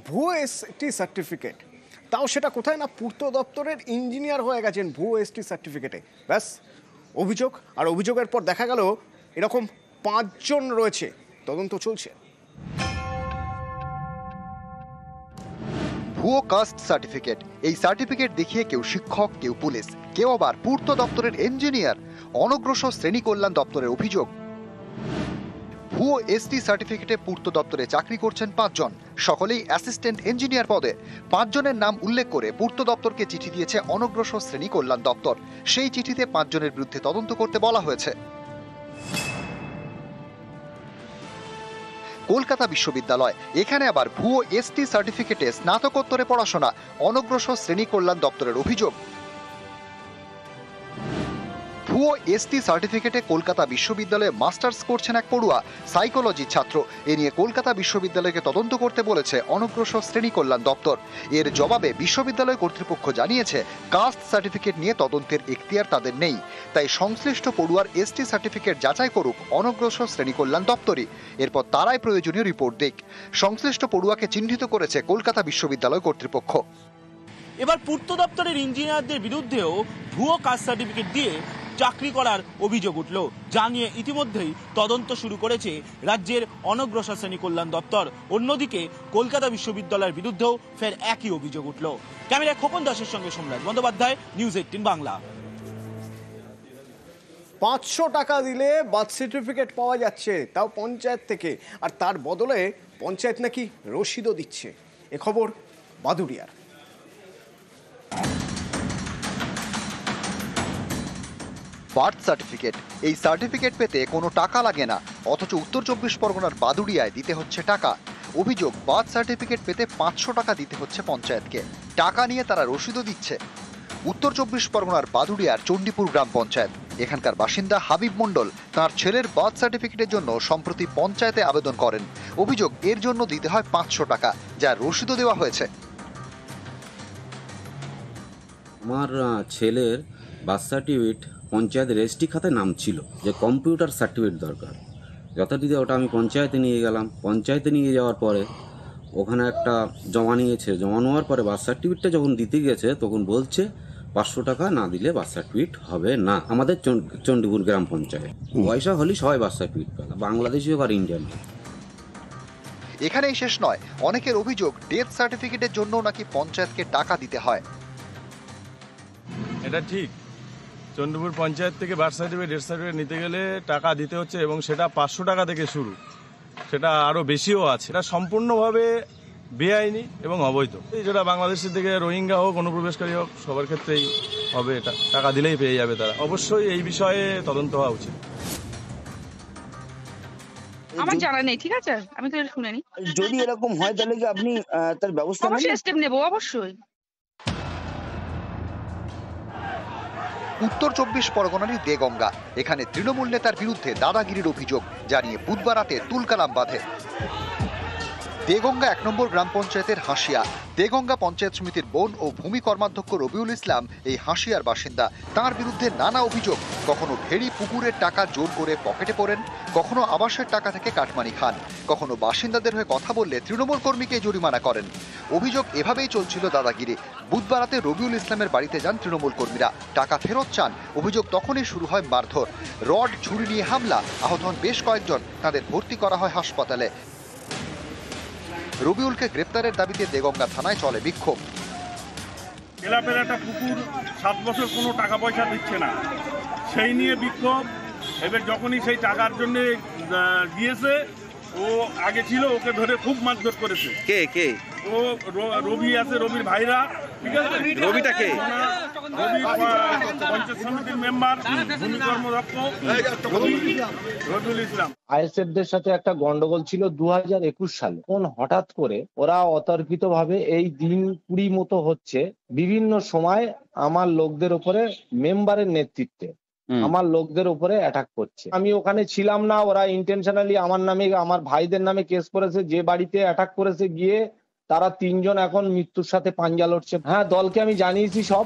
ভুয়ো ST certificate, তাও সেটা কোথায় না পূর্ত দপ্তরের ইঞ্জিনিয়ার হয়ে গেছেন ভুয়ো এসটি সার্টিফিকেটে। ব্যাস অভিযোগ, আর অভিযোগের পর দেখা গেল এরকম 5 জন রয়েছে, তদন্ত চলছে। ভুয়ো কাস্ট সার্টিফিকেট, এই সার্টিফিকেট দেখিয়ে কেউ শিক্ষক, কেউ পুলিশ, কেউ আবার পূর্ত দপ্তরের ইঞ্জিনিয়ার। অনগ্রসর শ্রেণী কল্যাণ দপ্তরের অভিযোগ, ভুয়ো এসটি সার্টিফিকেটে পূর্ত দপ্তরে চাকরি করছেন 5 জন, সকলেই অ্যাসিস্ট্যান্ট ইঞ্জিনিয়ার পদে। 5 জনের নাম উল্লেখ করে পূর্ত দপ্তরকে চিঠি দিয়েছে অনগ্রসর শ্রেণী কল্যাণ দপ্তর। সেই চিঠিতে 5 জনের বিরুদ্ধে তদন্ত করতে বলা হয়েছে। কলকাতা বিশ্ববিদ্যালয়, এখানে আবার ভুয়ো এসটি সার্টিফিকেটে স্নাতকোত্তরে পড়াশোনা। অনগ্রসর শ্রেণী কল্যাণ দপ্তরের অভিযোগ, ভুয়ো এসটি সার্টিফিকেটে কলকাতা বিশ্ববিদ্যালয়ে মাস্টার্স করছেন এক পড়ুয়া, সাইকোলজি ছাত্র। এ নিয়ে কলকাতা বিশ্ববিদ্যালয়কে তদন্ত করতে বলেছে অনগ্রসর শ্রেণী কল্যাণ দপ্তর। এর জবাবে বিশ্ববিদ্যালয় কর্তৃপক্ষ জানিয়েছে কাস্ট সার্টিফিকেট নিয়ে তদন্তের এখতিয়ার তাদের নেই, তাই সংশ্লিষ্ট পড়ুয়ার এসটি সার্টিফিকেট যাচাই করুক অনগ্রসর শ্রেণী কল্যাণ দপ্তরই। এরপর তারাই প্রয়োজনীয় রিপোর্ট দিক। সংশ্লিষ্ট পড়ুয়াকে চিহ্নিত করেছে কলকাতা বিশ্ববিদ্যালয় কর্তৃপক্ষ। এবার পূর্ত দপ্তরের ইঞ্জিনিয়ারদের বিরুদ্ধেও ভুয়ো কাস্ট সার্টিফিকেট দিয়ে চাকরি করার অভিযোগ উঠল, যা নিয়ে ইতিমধ্যেই তদন্ত শুরু করেছে রাজ্যের অনগ্রসর শ্রেণী কল্যাণ দপ্তর। অন্যদিকে কলকাতা বিশ্ববিদ্যালয়ের বিরুদ্ধেও ফের একই অভিযোগ উঠল। ক্যামেরায় খোকন দাসের সঙ্গে সম্রাট বন্দ্যোপাধ্যায়, নিউজ 18 বাংলা। 500 টাকা দিলে বার্থ সার্টিফিকেট পাওয়া যাচ্ছে, তাও পঞ্চায়েত থেকে, আর তার বদলে পঞ্চায়েত নাকি রসিদও দিচ্ছে। এ খবর বাদুড়িয়ার। বার্থ সার্টিফিকেট, এই সার্টিফিকেট পেতে কোনো টাকা লাগে না, অথচ উত্তর 24 পরগনার বাদুড়িয়ায় দিতে হচ্ছে টাকা। অভিযোগ, বার্থ সার্টিফিকেট পেতে 500 টাকা দিতে হচ্ছে পঞ্চায়েতকে। টাকা নিয়ে তারা রসিদও দিচ্ছে। উত্তর 24 পরগনার বাদুড়িয়ার চণ্ডীপুর গ্রাম পঞ্চায়েত। এখানকার বাসিন্দা হাবিব মণ্ডল তাঁর ছেলের বার্থ সার্টিফিকেটের জন্য সম্প্রতি পঞ্চায়েতে আবেদন করেন। অভিযোগ, এর জন্য দিতে হয় 500 টাকা, যা রসিদও দেওয়া হয়েছে। আমার ছেলের বার্থ সার্টিফিকেট পঞ্চায়েত রেজিস্ট্রি খাতায় নাম ছিল, যে কম্পিউটার সার্টিফিকেট দরকার। যথারীতি ওটা আমি পঞ্চায়েতে নিয়ে গেলাম। পঞ্চায়েতে নিয়ে যাওয়ার পরে ওখানে একটা জমা নিয়েছে। জমা নেওয়ার পরে বার্থ সার্টিফিকেটটা যখন দিতে গেছে তখন বলছে 500 টাকা না দিলে বার্থ সার্টিফিকেট হবে না। আমাদের চণ্ডীপুর গ্রাম পঞ্চায়েত পয়সা হলেই সবাই বার্থ সার্টিফিকেট পেলাম, বাংলাদেশি হোক আর ইন্ডিয়ান হোক। এখানেই শেষ নয়, অনেকের অভিযোগ ডেথ সার্টিফিকেটের জন্য নাকি পঞ্চায়েতকে টাকা দিতে হয়। এটা ঠিক, চণ্ডীপুর পঞ্চায়েত থেকে বার্থ সার্টিফিকেট, ডেথ সার্টিফিকেট নিতে গেলে টাকা দিতে হচ্ছে, এবং সেটা 500 টাকা থেকে শুরু, সেটা আরও বেশিও আছে। এটা সম্পূর্ণভাবে বেআইনি এবং অবৈধ। যেটা বাংলাদেশের থেকে রোহিঙ্গা হোক, অনুপ্রবেশকারী হোক, সবার ক্ষেত্রেই হবে এটা। টাকা দিলেই পেয়ে যাবে তারা। অবশ্যই এই বিষয়ে তদন্ত হওয়া উচিত। আমার জানা নেই, ঠিক আছে, আমি তো শুনিনি। যদি এরকম হয় তাহলে কি আপনি তার ব্যবস্থা নেবেন? অবশ্যই স্টেপ নেব, অবশ্যই। উত্তর 24 পরগনারই দেগঙ্গা, এখানে তৃণমূল নেতার বিরুদ্ধে দাদাগিরির অভিযোগ জানিয়ে বুধবার রাতে তুলকালাম বাঁধে। দেগঙ্গা 1 নম্বর গ্রাম পঞ্চায়েতের হাসিয়া। দেগঙ্গা পঞ্চায়েত সমিতির বোন ও ভূমি কর্মাধ্যক্ষ রবিউল ইসলাম এই হাসিয়ার বাসিন্দা। তার বিরুদ্ধে নানা অভিযোগ, কখনো ভেড়ি পুকুরের টাকা জোর করে পকেটে পড়েন, কখনো আবাসের টাকা থেকে কাটমানি খান, কখনো বাসিন্দাদের হয়ে কথা বললে তৃণমূল কর্মীকে জরিমানা করেন। অভিযোগ, এভাবেই চলছিল দাদাগিরি। বুধবার রাতে রবিউল ইসলামের বাড়িতে যান তৃণমূল কর্মীরা, টাকা ফেরত চান। অভিযোগ, তখনই শুরু হয় মারধর, রড ছুরি নিয়ে হামলা, আহত হন বেশ কয়েকজন, তাদের ভর্তি করা হয় হাসপাতালে। রবিউলকে গ্রেপ্তারের দাবিতে দেগঙ্গা থানায় চলে বিক্ষোভ। এলাপের একটা পুকুর 7 বছর কোনো টাকা পয়সা দিচ্ছে না, সেই নিয়ে বিক্ষোভ। এবার যখনই সেই টাকার জন্য দিয়েছে, ও আগে ছিল, ওকে ধরে খুব মারধর করেছে। কে কে? ও রবি আছে, রবির ভাইরা, ঠিক আছে। রবিটা কে? রবি পঞ্চায়েত সমিতির মেম্বার, ভূমি কর্মদক্ষ রবিউল ইসলাম। আইএসএফদের সাথে একটা গন্ডগোল ছিল 2021 সালে। কোন হঠাৎ করে ওরা অতর্কিত ভাবে এই দিন 20 মতো হচ্ছে বিভিন্ন সময় আমার লোকদের উপরে, মেম্বারের নেতৃত্বে আমার লোকদের উপরে অ্যাটাক করছে। আমি ওখানে ছিলাম না, ওরা ইন্টেনশনালি আমার নামে, আমার ভাইদের নামে কেস করেছে। যে বাড়িতে অ্যাটাক করেছে গিয়ে তারা 3 জন এখন মৃত্যুর সাথে পাঞ্জা লড়ছে। হ্যাঁ, দলকে আমি জানিয়েছি সব।